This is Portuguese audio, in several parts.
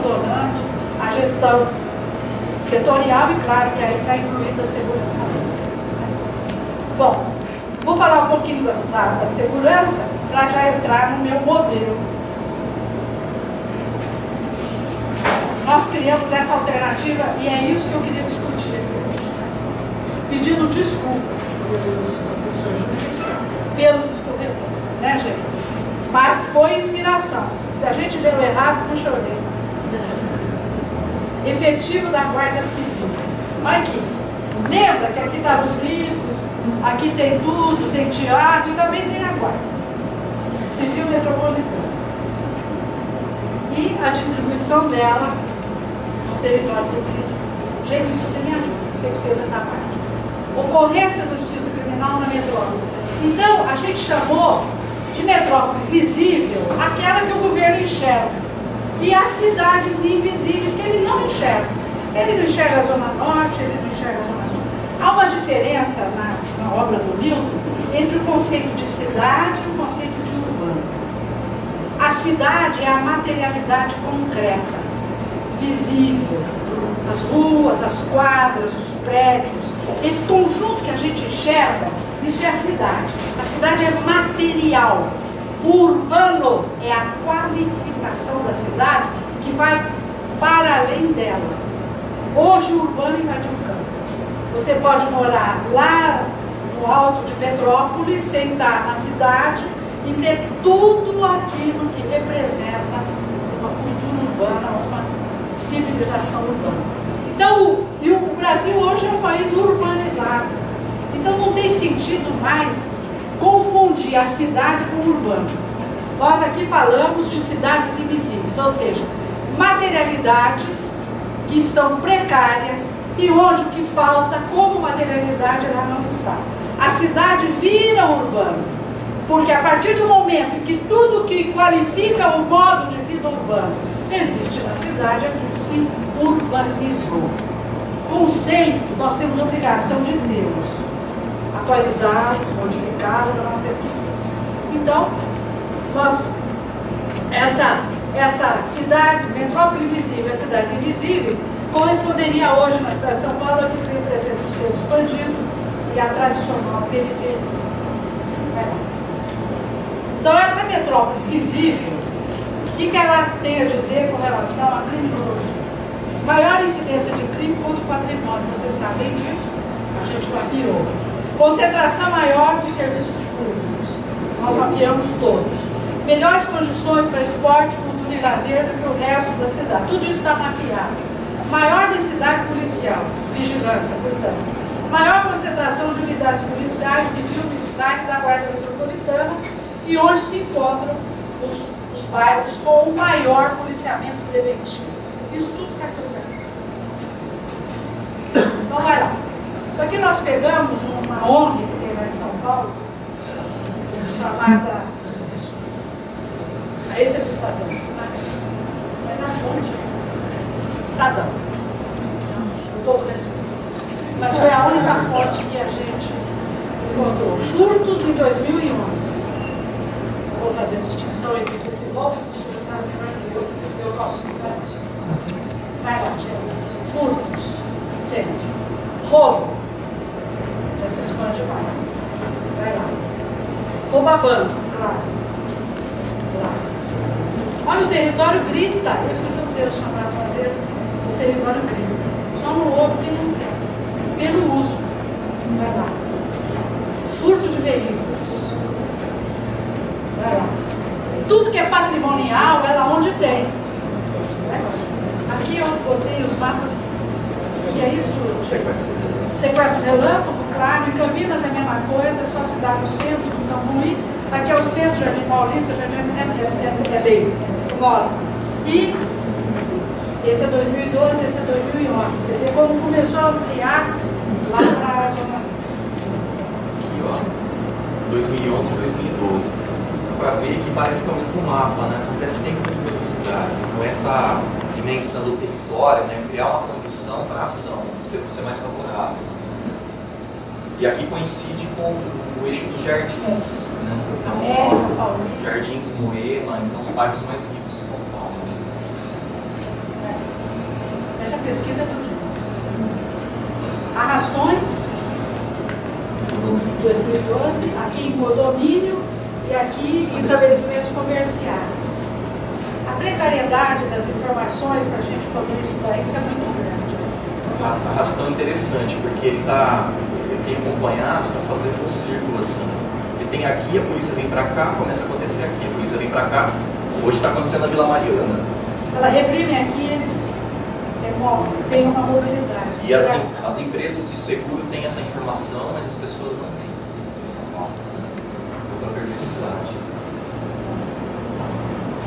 abandonando a gestão setorial e, claro, que aí está incluída a segurança. Bom, vou falar um pouquinho da segurança para já entrar no meu modelo. Nós criamos essa alternativa e é isso que eu queria discutir aqui hoje. Pedindo desculpas pelos escorregões, né, gente? Mas foi inspiração. Se a gente leu errado, puxa a orelha. Efetivo da Guarda Civil. Olha aqui. Lembra que aqui estavam os livros, aqui tem tudo, tem teatro e também tem a Guarda Civil Metropolitana. E a distribuição dela no território do município. Gente, você me ajuda, você que fez essa parte. Ocorrência da justiça criminal na metrópole. Então, a gente chamou de metrópole visível aquela que o governo enxerga. E as cidades invisíveis que ele não enxerga. Ele não enxerga a Zona Norte, ele não enxerga a Zona Sul. Há uma diferença na obra do Milton entre o conceito de cidade e o conceito de urbano. A cidade é a materialidade concreta, visível. As ruas, as quadras, os prédios, esse conjunto que a gente enxerga, isso é a cidade. A cidade é material. O urbano é a qualificação da cidade que vai para além dela. Hoje o urbano invadiu o campo. Você pode morar lá no alto de Petrópolis, sentar na cidade e ter tudo aquilo que representa uma cultura urbana, uma civilização urbana. Então, o Brasil hoje é um país urbanizado. Então não tem sentido mais confundir a cidade com o urbano. Nós aqui falamos de cidades invisíveis, ou seja, materialidades que estão precárias e onde o que falta como materialidade ela não está. A cidade vira urbano, porque a partir do momento em que tudo que qualifica o modo de vida urbano existe na cidade, aquilo se urbanizou. Conceito, nós temos obrigação de tê-los, atualizá-los, modificá-los, nós temos que... Então, essa cidade, metrópole visível, as cidades invisíveis, corresponderia hoje na cidade de São Paulo aquilo que representa o centro expandido e a tradicional periferia. Então, essa metrópole visível, o que ela tem a dizer com relação à criminologia? Maior incidência de crime contra o patrimônio, vocês sabem disso? A gente mapeou. Concentração maior dos serviços públicos, nós mapeamos todos. Melhores condições para esporte, cultura e lazer do que o resto da cidade. Tudo isso está mapeado. Maior densidade policial, vigilância, portanto. Maior concentração de unidades policiais, civil, militar e da Guarda Metropolitana, e onde se encontram os bairros com o maior policiamento preventivo. Isso tudo está aqui. Então vai lá. Isso aqui nós pegamos uma ONG que tem lá em São Paulo, chamada... Esse é do Estadão. Mas a fonte, Estadão. Com todo respeito. Mas foi a única fonte que a gente encontrou. Furtos em 2011. Vou fazer distinção entre furto e roubo, o senhor sabe melhor que eu posso contar. Vai lá, gente. Furtos, centro. Roubo, já se expande mais. Vai lá. Rouba banco, claro. Olha, o território grita. Eu escrevi um texto chamado uma vez, o território grita. Só não ouve quem não quer. Pelo uso. Vai lá. Furto de veículos. Vai lá. Tudo que é patrimonial, é lá onde tem. Aqui eu botei os mapas. E é isso? Sequestro relâmpago, claro. Em Campinas é a mesma coisa, é só cidade do centro, do Cambuí. Aqui é o centro, Jardim Paulista, Jardim é lei. Agora, e esse é 2012, esse é 2011. Você vê como começou a ampliar lá para a zona. Aqui, ó, 2011 e 2012. Para ver que parece que é o mesmo mapa, né? Acontece sempre nos mesmos lugares. Então, essa dimensão do território, né? Criar uma condição para a ação, ser mais favorável. E aqui coincide com o eixo dos jardins, né? Então, Jardins, Moema, então os bairros mais ricos de São Paulo. pesquisa tudo. Arrastões, 2012, aqui em condomínio e aqui em estabelecimentos comerciais. A precariedade das informações para a gente poder estudar isso é muito grande. Arrastão interessante, porque ele tem acompanhado, está fazendo um círculo assim. Ele tem aqui, a polícia vem para cá, começa a acontecer aqui, a polícia vem para cá. Hoje está acontecendo na Vila Mariana. Ela reprime aqui, eles têm uma mobilidade. E as empresas de seguro têm essa informação, mas as pessoas não têm. Em São Paulo. Outra perversidade.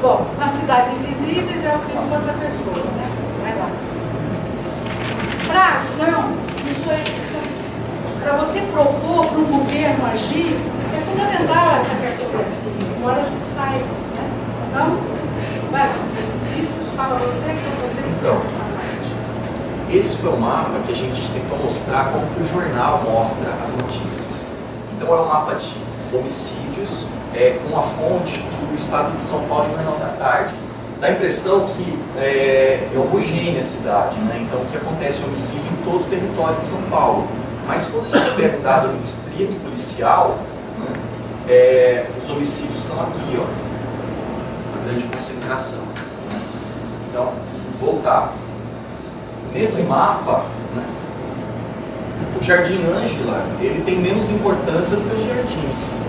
Bom, nas cidades invisíveis é o que de outra pessoa, né? Vai lá. Para a ação, isso é. Para você propor para o governo agir, é fundamental essa cartografia, embora a gente saiba, né? Então, vai lá, princípios, fala você que é você que fez essa parte. Esse foi o mapa que a gente tentou mostrar como que o jornal mostra as notícias. Então é um mapa de homicídios, com a fonte do estado de São Paulo em Jornal da Tarde. Dá a impressão que é homogênea a cidade, né? Então o que acontece homicídio em todo o território de São Paulo. Mas quando a gente pega o dado do distrito policial, né, os homicídios estão aqui, ó, a grande concentração. Né? Então, voltar. Nesse mapa, né, o Jardim Ângela, ele tem menos importância do que os jardins.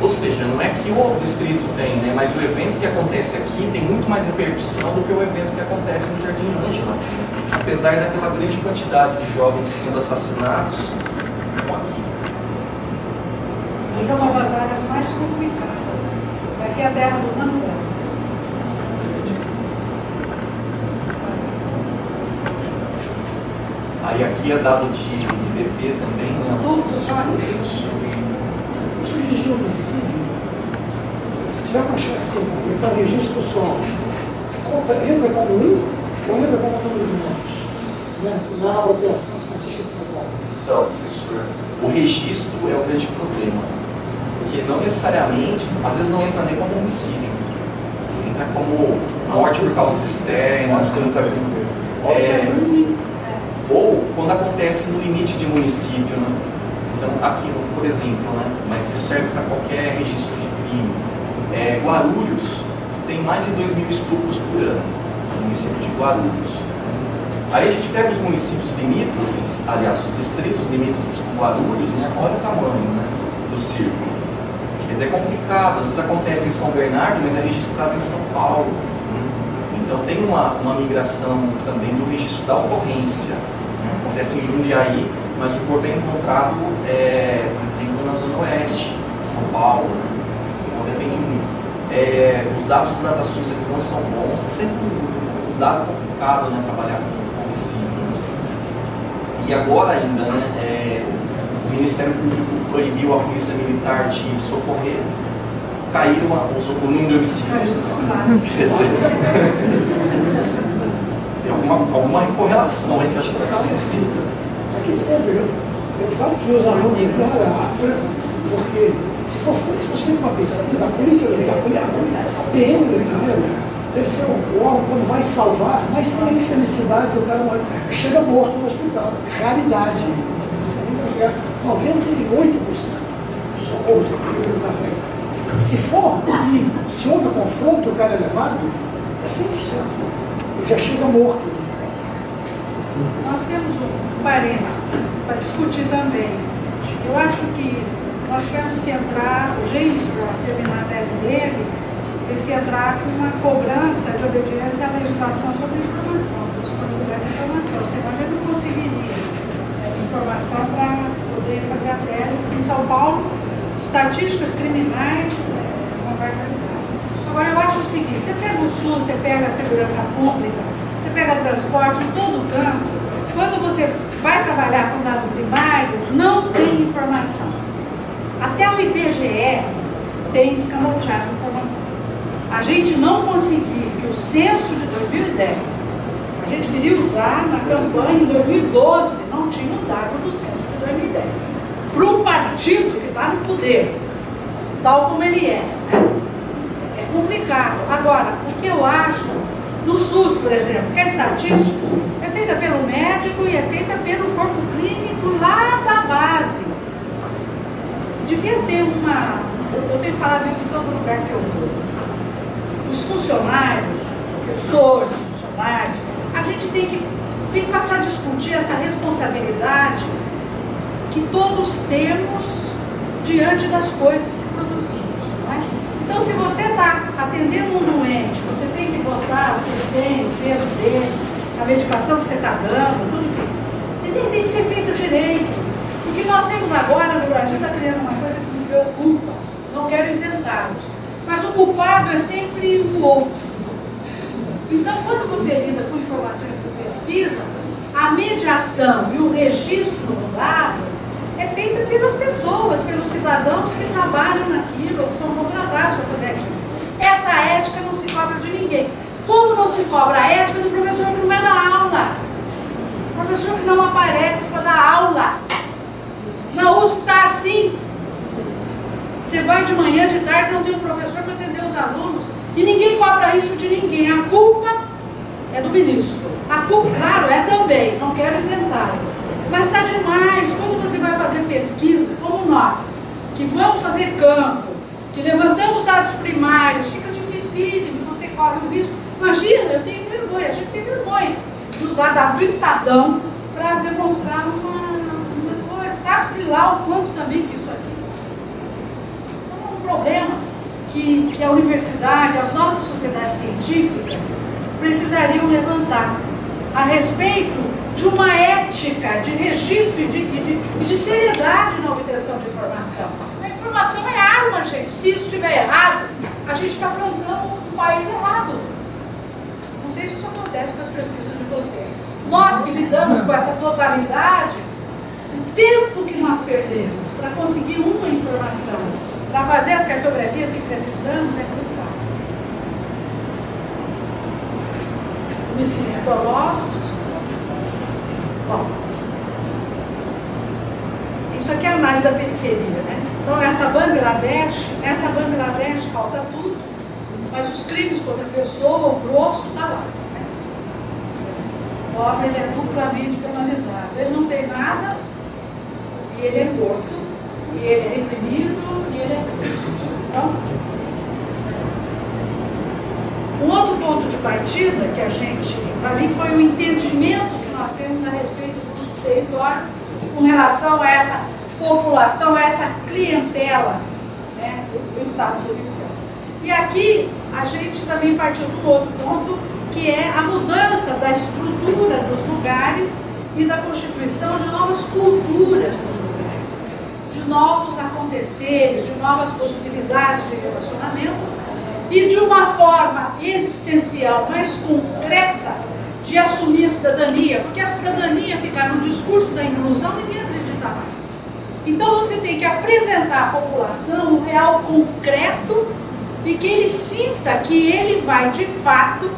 Ou seja, não é que o distrito tem, né, mas o evento que acontece aqui tem muito mais repercussão do que o evento que acontece no Jardim Ângela. Apesar daquela grande quantidade de jovens sendo assassinados, como aqui. Ainda uma das áreas mais complicadas. Aqui é a terra do Mangueira. Aí aqui é dado de IDP também, né? De homicídio, se tiver uma chance, então registro só, entra como um ou entra como número de mortes, né? Na apropriação estatística de São Paulo. Então, professor, o registro é o grande problema, porque não necessariamente, às vezes não entra nem como homicídio, entra como morte por causas externas, ou quando acontece no limite de município, né? Então, aqui, por exemplo, né? Mas isso serve para qualquer registro de crime. Guarulhos tem mais de 2.000 estupros por ano, no município de Guarulhos. Aí a gente pega os municípios limítrofes, aliás, os distritos limítrofes com Guarulhos, né? Olha o tamanho, né, do círculo. Quer dizer, é complicado, às vezes acontece em São Bernardo, mas é registrado em São Paulo. Então tem uma migração também do registro da ocorrência. Acontece em Jundiaí, mas o corpo é encontrado, por exemplo, na Zona Oeste de São Paulo. Né? Então depende muito. Os dados do DataSUS eles não são bons, é sempre um dado complicado, né, trabalhar com homicídio. E agora ainda, né, o Ministério Público proibiu a Polícia Militar de socorrer, caíram o número de homicídios. Quer dizer, tem alguma correlação aí que eu acho que vai ser feita. Aqui sempre, eu falo que meus alunos, porque se fosse feita uma pesquisa, a polícia, a PM do Rio de Janeiro, deve ser o órgão quando vai salvar, mas tem a infelicidade do cara chega morto no hospital. Raridade. Deve chegar 98% dos socorros que a polícia militar tem. Se for, e se houve confronto, o cara é levado, é 100%. Ele já chega morto. Nós temos um parênteses para discutir também. Eu acho que nós tivemos que entrar, o James, para terminar a tese dele, teve que entrar com uma cobrança de obediência à legislação sobre informação, disponibilidade de informação, senão ele não conseguiria informação para poder fazer a tese, porque em São Paulo, estatísticas criminais não vai validar. Agora, eu acho o seguinte, você pega o SUS, você pega a segurança pública, você pega transporte, em todo canto, quando você vai trabalhar com dado primário, não tem informação. Até o IBGE tem escamoteado informação. A gente não conseguiu, que o censo de 2010, a gente queria usar na campanha em 2012, não tinha o dado do censo de 2010. Para um partido que está no poder, tal como ele é, né? É complicado. Agora, o que eu acho, no SUS, por exemplo, que é estatística, é clínico e é feita pelo corpo clínico lá da base. Devia ter eu tenho falado isso em todo lugar que eu vou. Os funcionários, professores, funcionários, a gente tem que passar a discutir essa responsabilidade que todos temos diante das coisas que produzimos. Não é? Então, se você está atendendo um doente, você tem que botar o que ele tem, o peso dele, a medicação que você está dando, tudo tem que ser feito direito. O que nós temos agora no Brasil está criando uma coisa que me preocupa. Não quero isentá-los. Mas o culpado é sempre o outro. Então, quando você lida com informação e com pesquisa, a mediação e o registro do dado é feita pelas pessoas, pelos cidadãos que trabalham naquilo, ou que são contratados para fazer aquilo. Essa ética não se cobra de ninguém. Como não se cobra a ética do professor que não vai dar aula? O professor que não aparece para dar aula. Na USP está assim. Você vai de manhã, de tarde, não tem um professor para atender os alunos. E ninguém cobra isso de ninguém. A culpa é do ministro. A culpa, claro, é também. Não quero isentar. Mas está demais. Quando você vai fazer pesquisa, como nós, que vamos fazer campo, que levantamos dados primários, fica dificílimo, você corre o risco. Imagina, eu tenho vergonha, a gente tem vergonha de usar dado do Estadão para demonstrar uma coisa. Sabe-se lá o quanto também que isso aqui é um problema que a universidade, as nossas sociedades científicas precisariam levantar a respeito de uma ética de registro e de seriedade na obtenção de informação. A informação é arma, gente. Se isso estiver errado, a gente está plantando um país errado. Não sei se isso acontece com as pesquisas de vocês. Nós que lidamos com essa totalidade, o tempo que nós perdemos para conseguir uma informação, para fazer as cartografias que precisamos, é brutal. Homicídios dolosos. Bom, isso aqui é a análise da periferia, né? Então essa Bangladesh falta tudo, mas os crimes contra a pessoa, o grosso está lá. Né? O pobre, ele é duplamente penalizado. Ele não tem nada, e ele é morto, e ele é reprimido, e ele é preso. Então, um outro ponto de partida que a gente, ali foi o entendimento que nós temos a respeito do uso do território com relação a essa população, a essa clientela, né, do Estado policial. E aqui a gente também partiu de um outro ponto, que é a mudança da estrutura dos lugares e da constituição de novas culturas nos lugares, de novos aconteceres, de novas possibilidades de relacionamento e de uma forma existencial mais concreta de assumir a cidadania, porque a cidadania ficar no discurso da inclusão, ninguém acredita mais. Então você tem que apresentar à população um real concreto e que ele sinta que ele vai de fato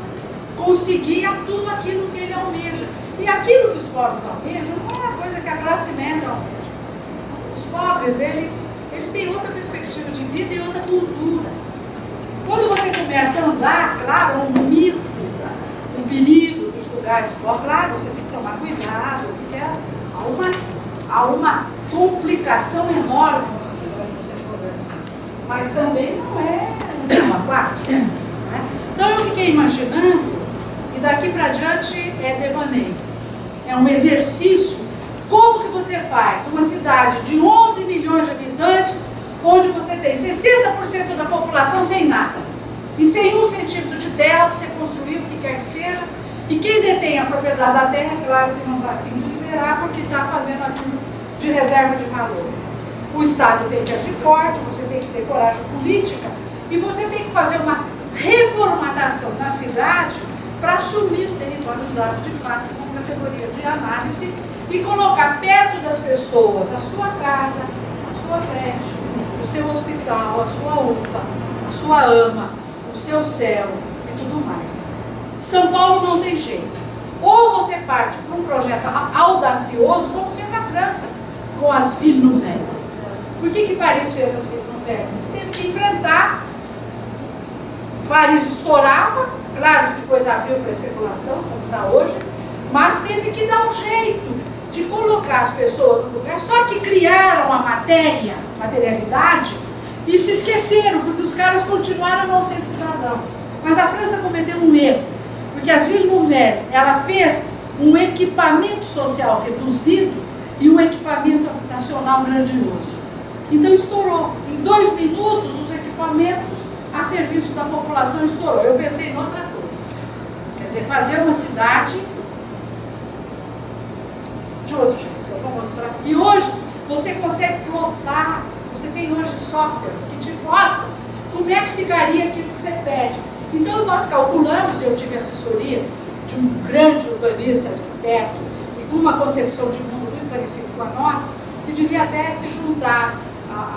conseguir tudo aquilo que ele almeja. E aquilo que os pobres almejam não é uma coisa que a classe média almeja. Os pobres, eles têm outra perspectiva de vida e outra cultura. Quando você começa a andar, claro, um mito, o perigo dos lugares pobres, claro, você tem que tomar cuidado, porque há uma complicação enorme na sociedade contemporânea. Mas também não é uma quatro. Né? Então eu fiquei imaginando, e daqui para diante é devaneio. É um exercício. Como que você faz uma cidade de 11 milhões de habitantes, onde você tem 60% da população sem nada, e sem 1 centímetro de terra para você construir o que quer que seja, e quem detém a propriedade da terra, é claro que não está a fim de liberar, porque está fazendo aquilo de reserva de valor. O Estado tem que agir forte, você tem que ter coragem política, e você tem que fazer uma reformatação na cidade para assumir o território usado de fato como categoria de análise e colocar perto das pessoas a sua casa, a sua creche, o seu hospital, a sua UPA, a sua AMA, o seu céu e tudo mais. São Paulo não tem jeito. Ou você parte para um projeto audacioso, como fez a França com as Villes Nouvelles. Por que Paris fez as Villes Nouvelles? Teve que enfrentar. Paris estourava, claro que depois abriu para a especulação, como está hoje, mas teve que dar um jeito de colocar as pessoas no lugar, só que criaram a materialidade, e se esqueceram, porque os caras continuaram a não ser cidadão. Mas a França cometeu um erro, porque as Villes Nouvelles, ela fez um equipamento social reduzido e um equipamento habitacional grandioso. Então estourou. Em 2 minutos, os equipamentos a serviço da população estourou. Eu pensei em outra coisa. Quer dizer, fazer uma cidade de outro jeito, que eu vou mostrar. E hoje, você consegue plotar. Você tem hoje softwares que te mostram como é que ficaria aquilo que você pede. Então, nós calculamos, eu tive assessoria de um grande urbanista, arquiteto, e com uma concepção de mundo muito parecida com a nossa, que devia até se juntar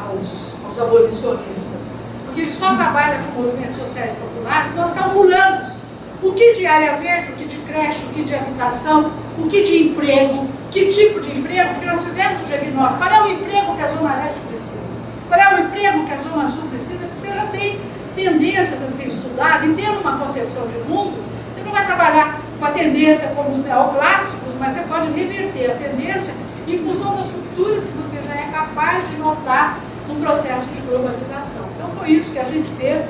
aos abolicionistas, porque ele só trabalha com movimentos sociais populares. Nós calculamos o que de área verde, o que de creche, o que de habitação, o que de emprego, que tipo de emprego, porque nós fizemos o diagnóstico. Qual é o emprego que a Zona Leste precisa? Qual é o emprego que a Zona Sul precisa? Porque você já tem tendências a ser estudado, e tendo uma concepção de mundo, você não vai trabalhar com a tendência como os neoclássicos, mas você pode reverter a tendência em função das rupturas que você já é capaz de notar no processo de globalização. Então foi isso que a gente fez,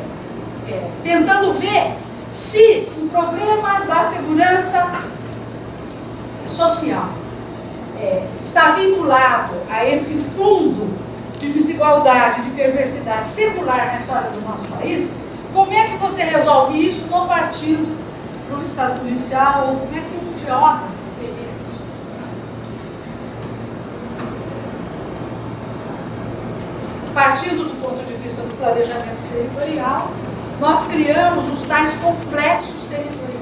tentando ver se o problema da segurança social está vinculado a esse fundo de desigualdade, de perversidade secular na história do nosso país. Como é que você resolve isso no partido, no Estado policial, ou como é que um geógrafo teria isso? Partindo do ponto de vista do planejamento territorial, nós criamos os tais complexos territoriais.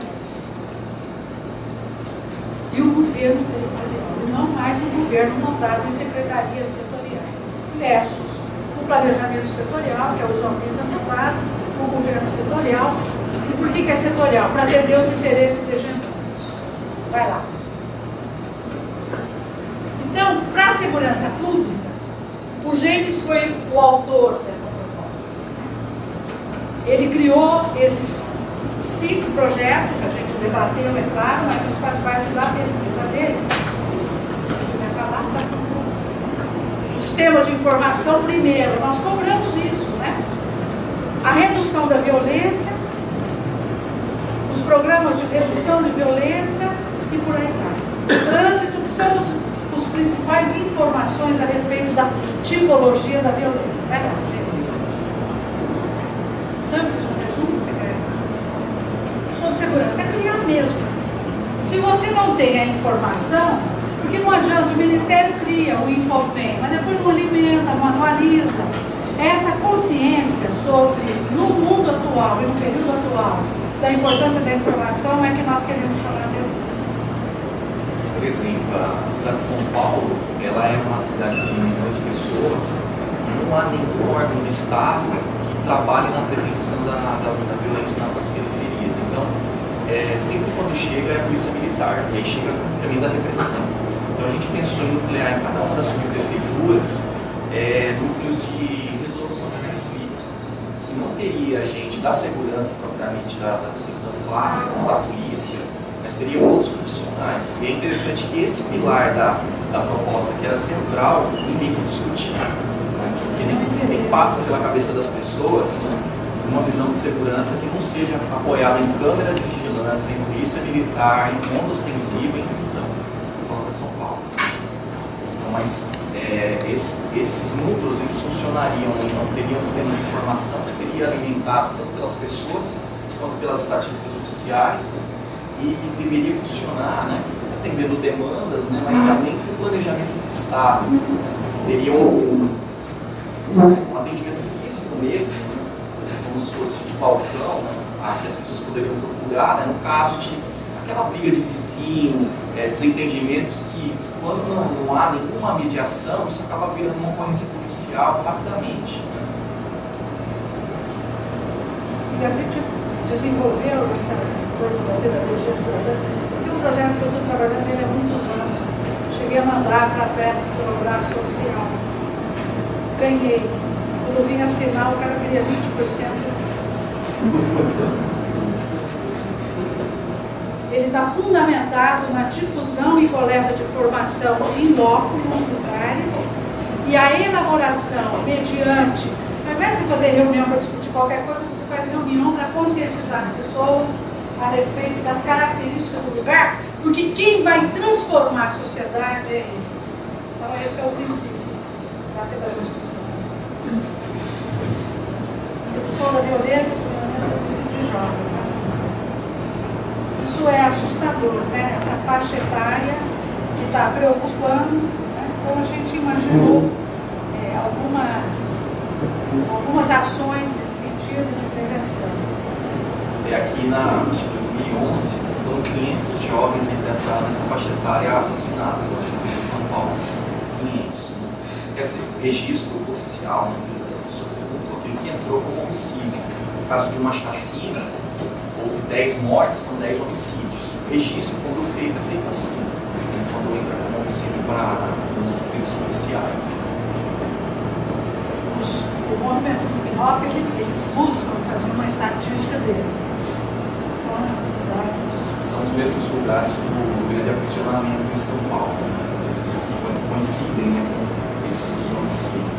E o governo territorial, e não mais o governo montado em secretarias setoriais, versus o planejamento setorial, que é usualmente adotado, o governo setorial. E por que é setorial? Para atender os interesses hegemônicos. Vai lá. Então, para a segurança pública, o James foi o autor dessa proposta. Ele criou esses 5 projetos, a gente debateu, é claro, mas isso faz parte da pesquisa dele. Se você quiser falar, tá. O sistema de informação, primeiro, nós cobramos isso, né? A redução da violência, os programas de redução de violência e por aí vai. O trânsito, que são os principais informações a respeito da tipologia da violência. Vai lá, gente. Então eu fiz um resumo, você quer? Sobre segurança, é criar mesmo. Se você não tem a informação, porque não adianta, o Ministério cria o Infopen, mas depois não alimenta, não atualiza. Essa consciência sobre, no mundo atual e no período atual, da importância da informação é que nós queremos chamar a atenção. Por exemplo, a cidade de São Paulo, ela é uma cidade de milhões de pessoas, não há nenhum órgão do Estado que trabalhe na prevenção da violência nas periferias. Então, sempre quando chega é a polícia militar, e aí chega também da repressão. Então a gente pensou em nuclear em cada uma das subprefeituras núcleos de resolução de conflito, que não teria gente da segurança propriamente da perseguição clássica, da polícia, mas teria outros profissionais. E é interessante que esse pilar da proposta, que era central, ninguém quis discutir, né? Porque nem passa pela cabeça das pessoas uma visão de segurança que não seja apoiada em câmera de vigilância, em polícia militar, em comando ostensivo, em prisão. Estou falando de São Paulo. Então, mas esses núcleos, eles funcionariam, né? Não teriam sistema de informação que seria alimentado tanto pelas pessoas quanto pelas estatísticas oficiais, e deveria funcionar, né, atendendo demandas, né, mas também com planejamento de Estado. Teria um atendimento físico mesmo, né, como se fosse de balcão, né, que as pessoas poderiam procurar, né, no caso de aquela briga de vizinho, desentendimentos que, quando não há nenhuma mediação, isso acaba virando uma ocorrência policial rapidamente. Né. E a gente desenvolveu essa coisa da pedagogia cidadã, porque um projeto que eu estou trabalhando ele há muitos anos. Cheguei a mandar para perto pelo braço social. Ganhei. Quando eu vim assinar, o cara queria 20%. ele está fundamentado na difusão e coleta de informação em loco nos lugares e a elaboração mediante, ao invés de fazer reunião para discutir qualquer coisa, você faz reunião para conscientizar as pessoas a respeito das características do lugar, porque quem vai transformar a sociedade é ele. Então esse é o princípio da pedagogia. Redução da violência, é o princípio de jovens. Isso é assustador, né? Essa faixa etária que está preocupando, né? Então a gente imaginou algumas ações nesse sentido de prevenção. Aqui em 2011 foram 500 jovens nessa faixa etária assassinados nas ruas de São Paulo. 500. Quer dizer, o registro oficial, né, que o professor perguntou, aquilo que entrou como homicídio. No caso de uma chacina, houve 10 mortes, são 10 homicídios. O registro, quando feito, é feito assim, quando entra como homicídio nos distritos policiais. O movimento do PNOP, eles buscam fazer uma estatística deles. Então, esses dados são os mesmos lugares do grande aprisionamento em São Paulo. Esses que coincidem, né, com esses homicídios.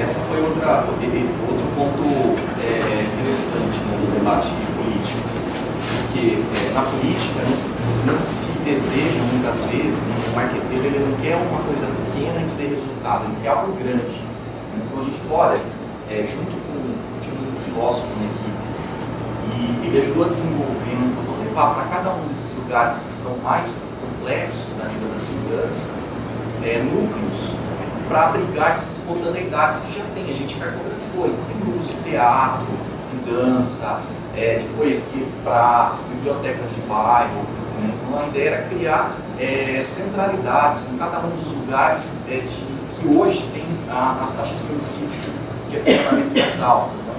Essa foi outro ponto interessante, né, do debate político, porque na política não se deseja muitas vezes, né, o marqueteiro ele não quer uma coisa pequena que dê resultado, ele quer algo grande. Então a gente olha, junto com um filósofo, né, e ele ajudou a desenvolver, né, então levar para cada um desses lugares que são mais complexos na vida da segurança, núcleos para abrigar essas espontaneidades que já tem. A gente cartografou, então tem grupos de teatro, de dança, de poesia de praça, bibliotecas de bairro. Né? Então a ideia era criar centralidades em cada um dos lugares que hoje tem as taxas de homicídio de aprisionamento mais altas. Né?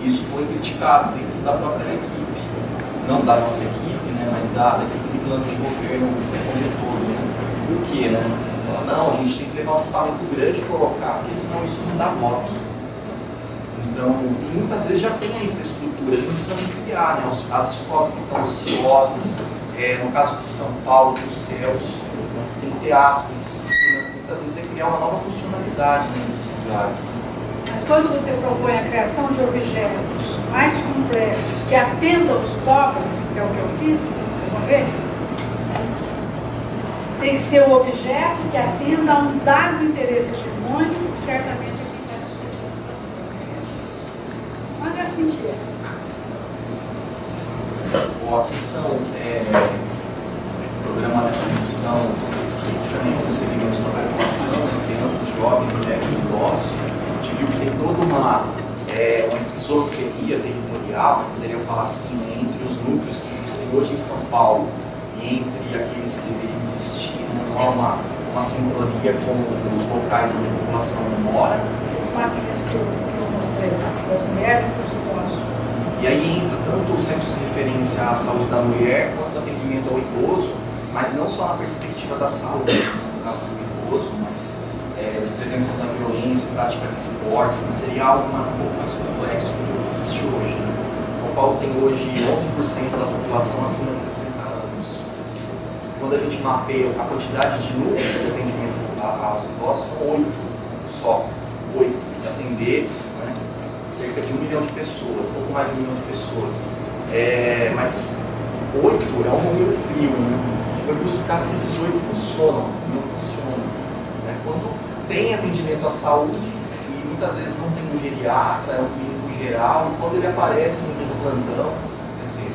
Isso foi criticado dentro da própria equipe, não da nossa equipe, né? Mas da equipe de plano de governo como todo. Né? Por quê? Né? Não, a gente tem que levar um equipamento grande e colocar, porque senão isso não dá voto. Então, e muitas vezes já tem a infraestrutura, a gente não precisa nem criar, né? As escolas que estão ociosas, no caso de São Paulo, dos céus, tem teatro, tem piscina, muitas vezes é criar uma nova funcionalidade nesses lugares. Mas quando você propõe a criação de objetos mais complexos que atendam os pobres, que é o que eu fiz, vocês vão ver? Tem que ser o objeto que atenda a um dado interesse hegemônico, que certamente é quem está estudando. Mas é assim que é. Bom, aqui são programa de redução específica, né, com segmentos da população, né, crianças, jovens, mulheres e idosos. A gente viu que tem toda uma esquizofrenia territorial, né, poderia falar assim, né, entre os núcleos que existem hoje em São Paulo e entre aqueles que deveriam existir. Não há uma sincronia com os locais onde a população mora. Os mapas que eu mostrei, das mulheres e dos idosos. E aí entra tanto os centros de referência à saúde da mulher, quanto atendimento ao idoso, mas não só na perspectiva da saúde, no caso do idoso, mas de prevenção da violência, prática de esportes, mas seria algo um pouco mais complexo do que existe hoje. Né? São Paulo tem hoje 11% da população acima de 60 anos. Quando a gente mapeia a quantidade de núcleos de atendimento aos idosos, são 8 só. 8 de atender, né, cerca de 1 milhão de pessoas, um pouco mais de 1 milhão de pessoas. Mas 8 é um número frio, né? A gente vai buscar se esses 8 funcionam, não funcionam. Né? Quando tem atendimento à saúde, e muitas vezes não tem um geriatra, é um clínico geral, e quando ele aparece no plantão, quer dizer,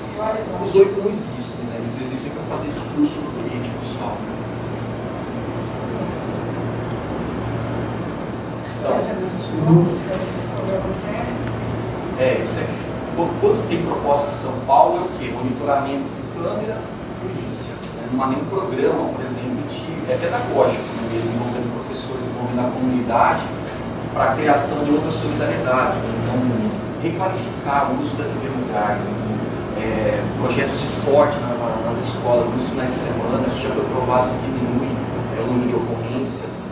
os 8 não existem, né? Eles existem para fazer discurso político só. Então, isso é, quando tem proposta de São Paulo, é o quê? Monitoramento com câmera, polícia. Né? Não há nenhum programa, por exemplo, pedagógico, né? Mesmo envolvendo professores, envolvendo a comunidade, para a criação de outras solidariedades. Né? Então, requalificar o uso daquele lugar. Né? Projetos de esporte nas escolas, nos finais de semana, isso já foi provado que diminui o número de ocorrências.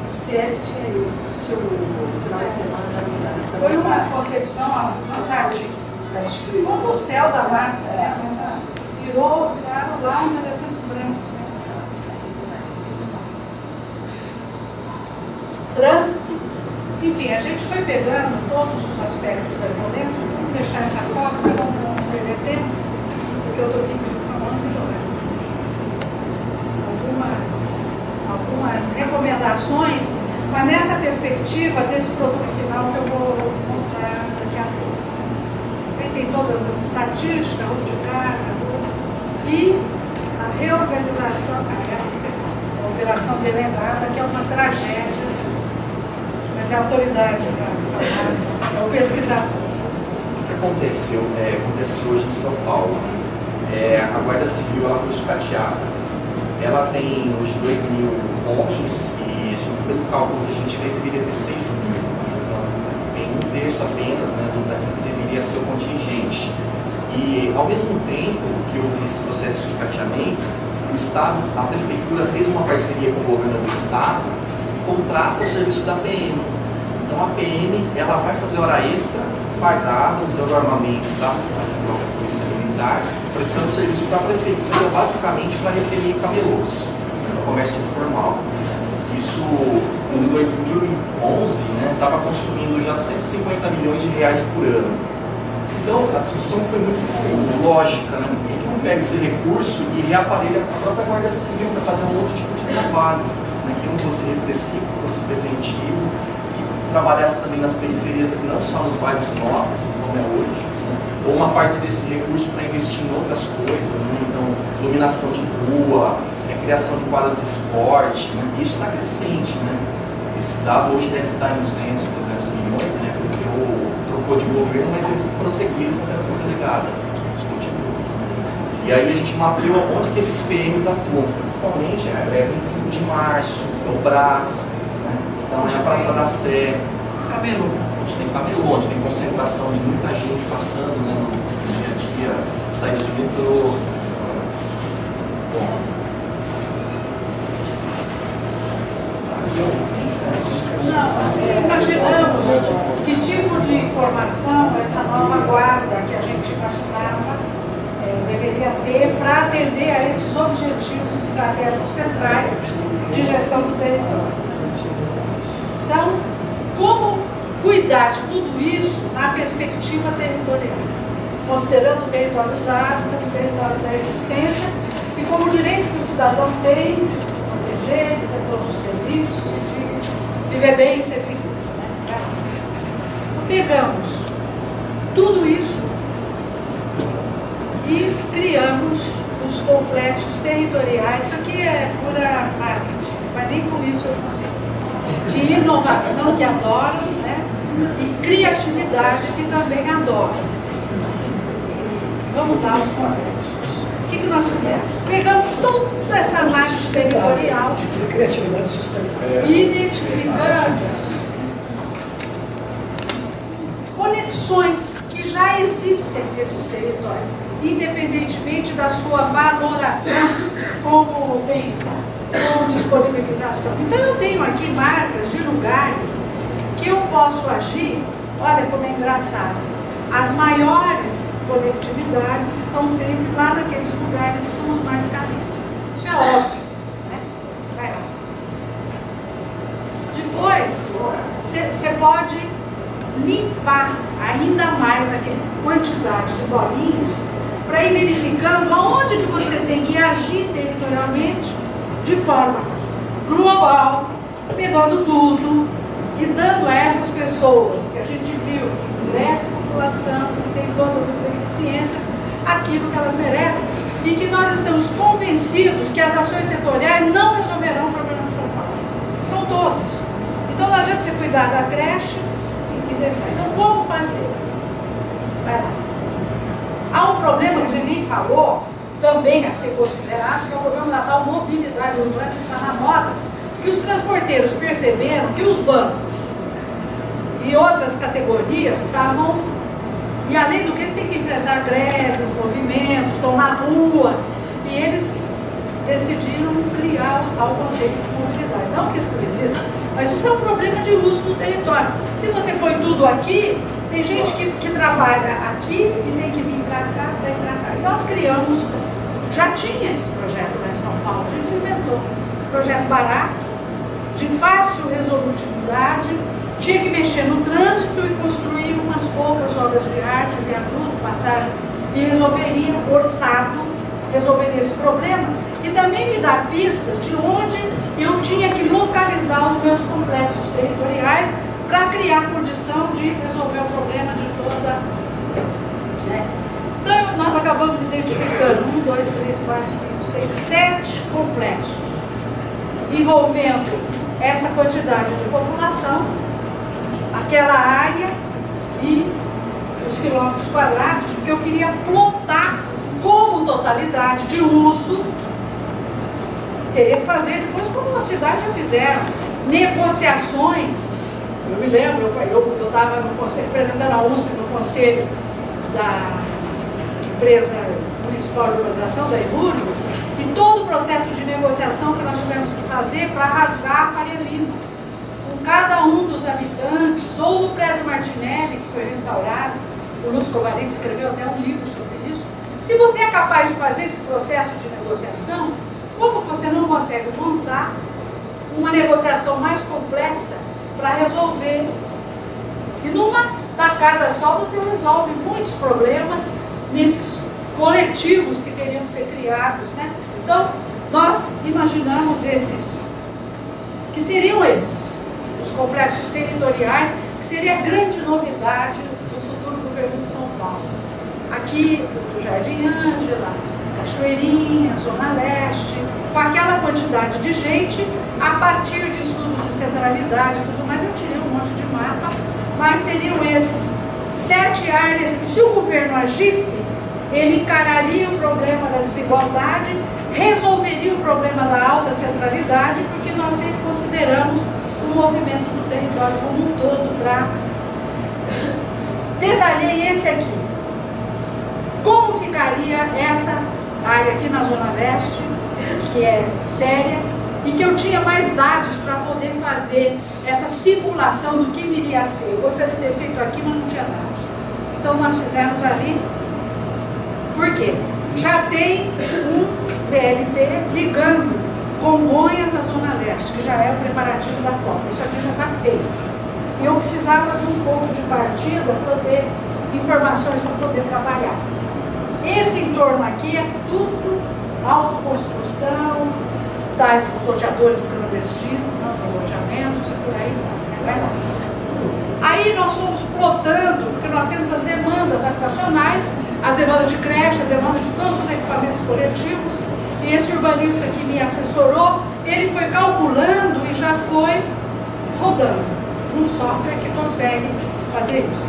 O CL tinha isso, tinha o final de semana. Foi uma concepção, uma sardis. Como o céu da Marta, né? Viraram lá uns elefantes brancos. Né? Trânsito. Enfim, a gente foi pegando todos os aspectos da violência. Vamos deixar essa foto para não perder tempo, porque eu estou aqui com são 11 horas. Algumas recomendações, mas nessa perspectiva desse produto final que eu vou mostrar daqui a pouco. Aí tem todas as estatísticas, roubo de carga, e a reorganização, essa a operação delegada, que é uma tragédia, mas é a autoridade para falar, é o pesquisador. O que aconteceu? Acontece hoje em São Paulo. A Guarda Civil ela foi sucateada. Ela tem hoje 2.000 homens e pelo cálculo que a gente fez deveria ter 6.000. Então tem um terço apenas, né, daquilo que deveria ser o contingente. E ao mesmo tempo que houve esse processo de sucateamento, o Estado, a Prefeitura fez uma parceria com o governo do Estado e contrata o serviço da PM. Então a PM ela vai fazer hora extra, fardada, usando o armamento da Polícia Militar, prestando serviço para a Prefeitura, basicamente para reprimir camelôs no comércio informal. Isso, em 2011, estava consumindo já 150 milhões de reais por ano. Então, a discussão foi muito lógica, né? Por que não pega esse recurso e reaparelha a própria Guarda Civil para fazer um outro tipo de trabalho, né? Que não fosse repressivo, fosse preventivo, que trabalhasse também nas periferias e não só nos bairros nobres, como é hoje, né? Ou uma parte desse recurso para investir em outras coisas, né? Então, iluminação de rua, criação de quadras de esporte, né? Isso está crescente, né? Esse dado hoje deve estar em 200, 300 milhões, né? Porque trocou de governo, mas eles prosseguiram com a operação delegada, discutindo. E aí a gente mapeou onde que esses PMs atuam, principalmente 25 de março, é o Brás, né? Então é a Praça da Sé, Camelô. onde tem camelô, onde tem concentração de muita gente passando, né, no dia a dia, saída de metrô. Bom. Imaginamos que tipo de informação essa nova guarda que a gente imaginava deveria ter para atender a esses objetivos estratégicos centrais de gestão do território. Então, como cuidar de tudo isso na perspectiva territorial, considerando o território usado como território da existência e como direito que o cidadão tem de se proteger, de ter todos os serviços e de viver bem e ser feliz. Né? Então, pegamos tudo isso e criamos os complexos territoriais. Isso aqui é pura marketing, mas nem com isso eu consigo. De inovação, que adoro, né? E criatividade, que também adoro. E vamos lá, os complexos. O que nós fizemos? Pegamos toda essa análise territorial e identificamos conexões que já existem nesses territórios, independentemente da sua valoração como bem-estar, como disponibilização. Então eu tenho aqui marcas de lugares que eu posso agir. Olha como é engraçado. As maiores coletividades estão sempre lá naqueles lugares que são os mais carentes. Isso é óbvio, né? Vai lá. Depois, você pode limpar ainda mais aquela quantidade de bolinhas para ir verificando aonde que você tem que agir territorialmente de forma global, pegando tudo e dando a essas pessoas que a gente viu, essa população que tem todas as deficiências, aquilo que elas merecem e que nós estamos convencidos que as ações setoriais não resolverão o problema de São Paulo. São todos. Então não adianta você cuidar da creche e deixar. Então como fazer? Vai lá. Há um problema que a gente nem falou, também a ser considerado, que é o problema da tal mobilidade urbana que está na moda, que os transporteiros perceberam que os bancos e outras categorias estavam, e além do que eles têm que enfrentar greves, movimentos, estão na rua, e eles decidiram criar o conceito de mobilidade. Não que isso não exista, mas isso é um problema de uso do território. Se você põe tudo aqui, tem gente que trabalha aqui e tem que vir para cá, para ir para cá. E nós criamos, já tinha esse projeto lá em São Paulo, a gente inventou. Projeto barato, de fácil resolutividade, tinha que mexer no trânsito e construir umas poucas obras de arte, viaduto, passagem, e resolveria, orçado, resolveria esse problema. E também me dá pistas de onde eu tinha que localizar os meus complexos territoriais para criar condição de resolver o problema de toda... Né? Então, nós acabamos identificando 1, 2, 3, 4, 5, 6, 7 complexos, envolvendo essa quantidade de população, aquela área e os quilômetros quadrados, porque eu queria plotar como totalidade de uso. Teria que fazer depois, como na cidade já fizeram, negociações. Eu me lembro, eu estava no conselho, representando a USP no conselho da empresa municipal de urbanização, da IBURB, e todo o processo de negociação que nós tivemos que fazer para rasgar a Faria Lima, com cada um dos habitantes, ou no prédio Martinelli, que foi restaurado, o Lúcio Kovarik escreveu até um livro sobre isso. Se você é capaz de fazer esse processo de negociação, como você não consegue montar uma negociação mais complexa para resolver? E numa tacada só você resolve muitos problemas nesses coletivos que teriam que ser criados, né? Então, nós imaginamos esses, que seriam esses, os complexos territoriais, que seria a grande novidade do futuro governo de São Paulo. Aqui, do Jardim Ângela, Cachoeirinha, Zona Leste, com aquela quantidade de gente, a partir de estudos de centralidade e tudo mais, eu tirei um monte de mapa, mas seriam esses 7 áreas que, se o governo agisse, ele encararia o problema da desigualdade, resolveria o problema da alta centralidade, porque nós sempre consideramos o movimento do território como um todo. Para detalhei esse aqui. Como ficaria essa área aqui na Zona Leste, que é séria, e que eu tinha mais dados para poder fazer essa simulação do que viria a ser. Eu gostaria de ter feito aqui, mas não tinha dados. Então nós fizemos ali. Por quê? Já tem um VLT ligando Congonhas à Zona Leste, que já é o preparativo da Copa. Isso aqui já está feito. E eu precisava de um ponto de partida para ter informações para poder trabalhar. Esse entorno aqui é tudo autoconstrução, tais loteadores clandestinos, loteamentos e por aí vai lá. Aí nós fomos plotando, porque nós temos as demandas habitacionais, as demandas de creche, a demanda de todos os equipamentos coletivos, e esse urbanista que me assessorou, ele foi calculando e já foi rodando um software que consegue fazer isso.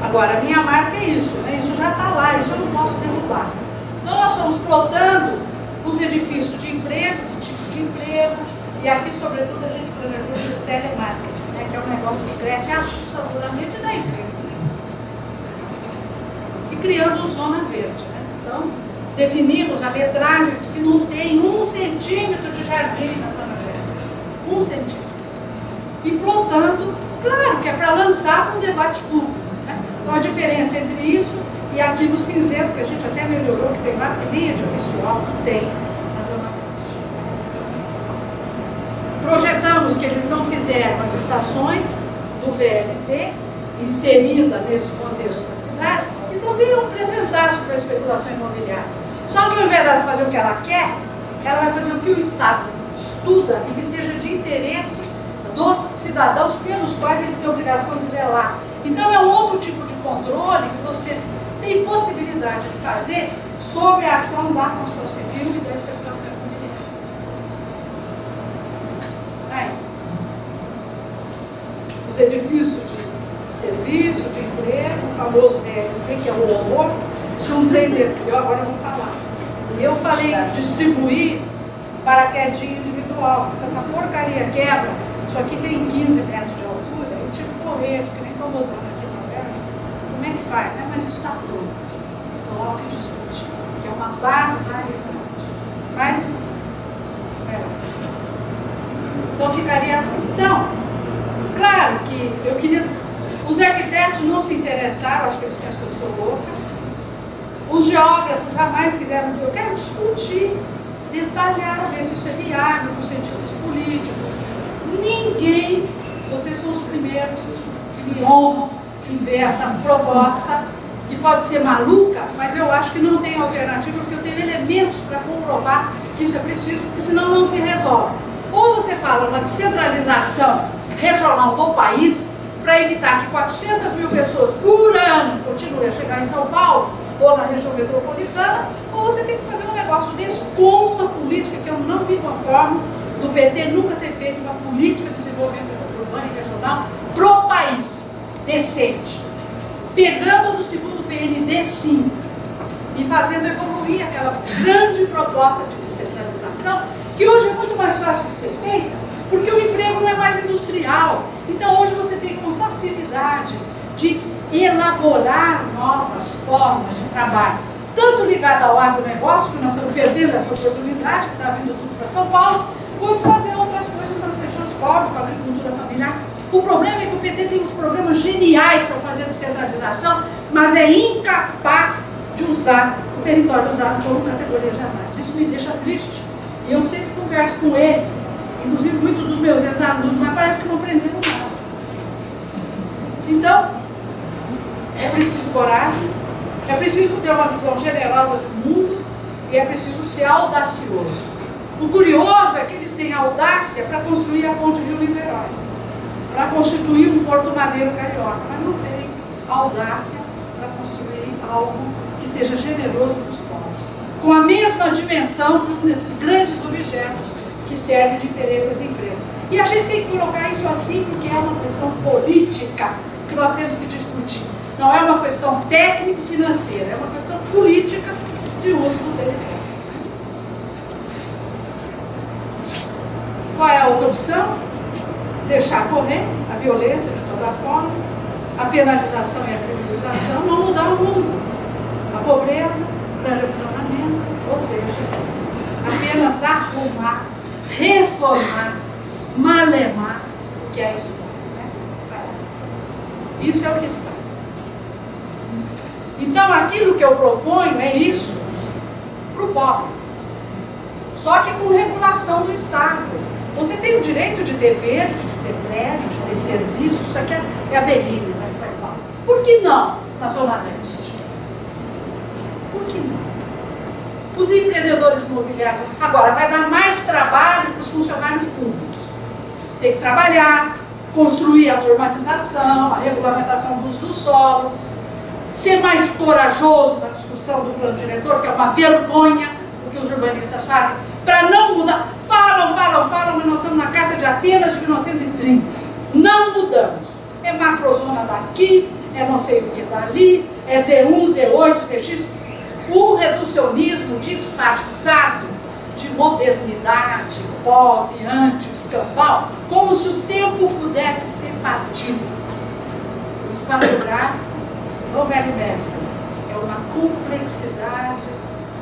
Agora, a minha marca é isso, né? Isso já está lá, isso eu não posso derrubar. Então nós fomos plotando os edifícios de emprego, de tipo de emprego, e aqui, sobretudo, a gente planejou o telemarketing, né? Que é um negócio que cresce assustadoramente na emprego. E criando zona verde, né? Então, definimos a metragem que não tem 1 centímetro de jardim na Zona Verde. 1 centímetro. E plotando, claro que é para lançar um debate público. Né? Então a diferença entre isso e aquilo cinzento, que a gente até melhorou, que tem lá, que nem edifício alto tem na Zona Verde. Projetamos que eles não fizeram as estações do VLT, inserida nesse contexto da cidade, e também iam apresentar sobre a especulação imobiliária. Só que ao invés dela fazer o que ela quer, ela vai fazer o que o Estado estuda e que seja de interesse dos cidadãos pelos quais ele tem a obrigação de zelar. Então é um outro tipo de controle que você tem possibilidade de fazer sobre a ação da construção civil e da especulação imobiliária. Aí, os edifícios de serviço, de emprego, o famoso VLT, que é o horror. Se um trem desse, agora eu vou falar. Eu falei distribuir paraquedinha individual, porque se essa porcaria quebra, isso aqui tem 15 metros de altura, eu tinha que correr, que nem estou botando aqui na verga. Como é que faz? Né? Mas isso está pronto. Não há o que discutir, que é uma barbaridade. Mas, então ficaria assim. Então, claro que eu queria... Os arquitetos não se interessaram, acho que eles pensam que eu sou louca. Os geógrafos jamais quiseram... Eu quero discutir, detalhar, ver se isso é viável para os cientistas políticos. Ninguém, vocês são os primeiros que me honram em ver essa proposta, que pode ser maluca, mas eu acho que não tem alternativa, porque eu tenho elementos para comprovar que isso é preciso, porque senão não se resolve. Ou você fala uma descentralização regional do país, para evitar que 400 mil pessoas por ano continuem a chegar em São Paulo, ou na região metropolitana, ou você tem que fazer um negócio desse com uma política que eu não me conformo do PT nunca ter feito uma política de desenvolvimento urbano e regional pro país, decente, pegando do segundo PND sim, e fazendo evoluir aquela grande proposta de descentralização, que hoje é muito mais fácil de ser feita, porque o emprego não é mais industrial. Então hoje você tem uma facilidade de elaborar novas formas de trabalho, tanto ligada ao agronegócio, que nós estamos perdendo essa oportunidade, que está vindo tudo para São Paulo, quanto fazer outras coisas nas regiões pobres, com a agricultura familiar. O problema é que o PT tem uns programas geniais para fazer descentralização, mas é incapaz de usar o território usado como categoria de análise. Isso me deixa triste. E eu sempre converso com eles, inclusive muitos dos meus ex-alunos, mas parece que não aprenderam nada. Então, é preciso coragem, é preciso ter uma visão generosa do mundo e é preciso ser audacioso. O curioso é que eles têm audácia para construir a ponte Rio-Niterói, para constituir um Porto Madeiro carioca, mas não tem audácia para construir algo que seja generoso para os povos, com a mesma dimensão desses grandes objetos que servem de interesse às empresas. E a gente tem que colocar isso assim porque é uma questão política que nós temos que discutir. Não é uma questão técnico-financeira, é uma questão política de uso do território. Qual é a outra opção? Deixar correr a violência de toda forma, a penalização e a criminalização, não mudar o mundo. A pobreza, o relacionamento, ou seja, apenas arrumar, reformar, malemar o que aí está. Isso é o que está. Então, aquilo que eu proponho é isso para o pobre. Só que com regulação do Estado. Você tem o direito de ter verde, de ter prédio, de ter serviço. Isso aqui é a berrilha de São Paulo. Por que não na Zona Leste? Por que não? Os empreendedores imobiliários. Agora, vai dar mais trabalho para os funcionários públicos. Tem que trabalhar, construir a normatização, a regulamentação do uso do solo, ser mais corajoso na discussão do plano diretor, que é uma vergonha o que os urbanistas fazem, para não mudar. Falam, mas nós estamos na Carta de Atenas de 1930. Não mudamos. É macrozona daqui, é não sei o que dali, é Z1, Z8, ZX. O reducionismo disfarçado de modernidade, pós e anti, o escambau, como se o tempo pudesse ser partido. O espalhográfico, esse novo velho mestre, é uma complexidade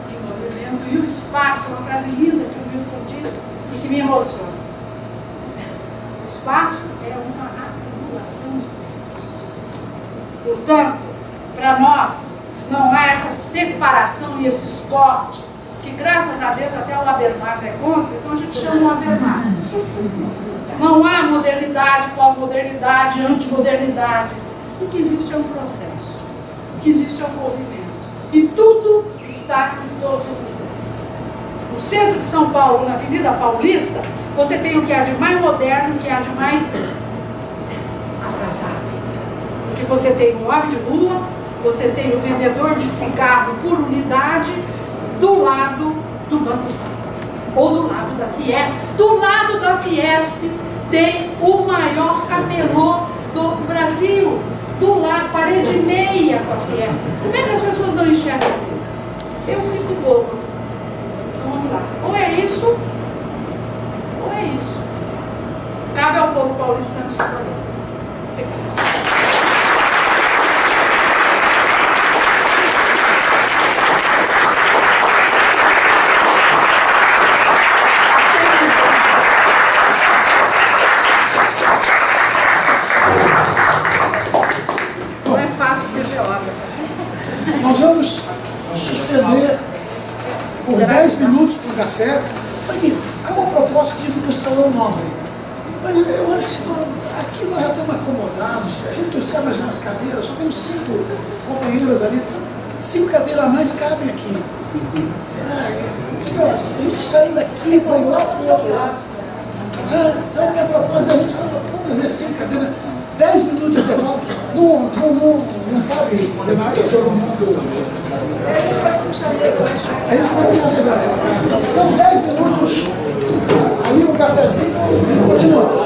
em movimento, e o espaço, uma frase linda que o Milton disse e que me emociona. O espaço é uma acumulação de tempos. Portanto, para nós, não há essa separação e esses cortes, que graças a Deus até o Habermas é contra, então a gente chama o Habermas. Não há modernidade, pós-modernidade, antimodernidade. O que existe é um processo, o que existe é um movimento. E tudo está em todos os lugares. No centro de São Paulo, na Avenida Paulista, você tem o que há de mais moderno, o que há de mais atrasado. Porque você tem o homem de rua, você tem o vendedor de cigarro por unidade, do lado do Banco Safra, ou do lado da Fiesp. Do lado da Fiesp tem o maior camelô do Brasil, do lado, parede e meia com a Fiesp. Como é que as pessoas não enxergam isso? Eu fico boba. Então vamos lá. Ou é isso, ou é isso. Cabe ao povo paulistano escolher. por 10 minutos para o café. Aqui, há uma proposta de ir para o salão nobre. Mas eu acho que se nós, aqui nós já estamos acomodados, a gente observa as cadeiras, só temos 5 companheiras ali, 5 cadeiras a mais cabem aqui. Se a gente sair daqui para ir lá para o outro lado. Então a minha proposta é a gente fazer 5 cadeiras, 10 minutos de intervalo, não cabe cenário todo mundo. A gente pode puxar. Então 10 minutos ali um cafezinho e continuamos.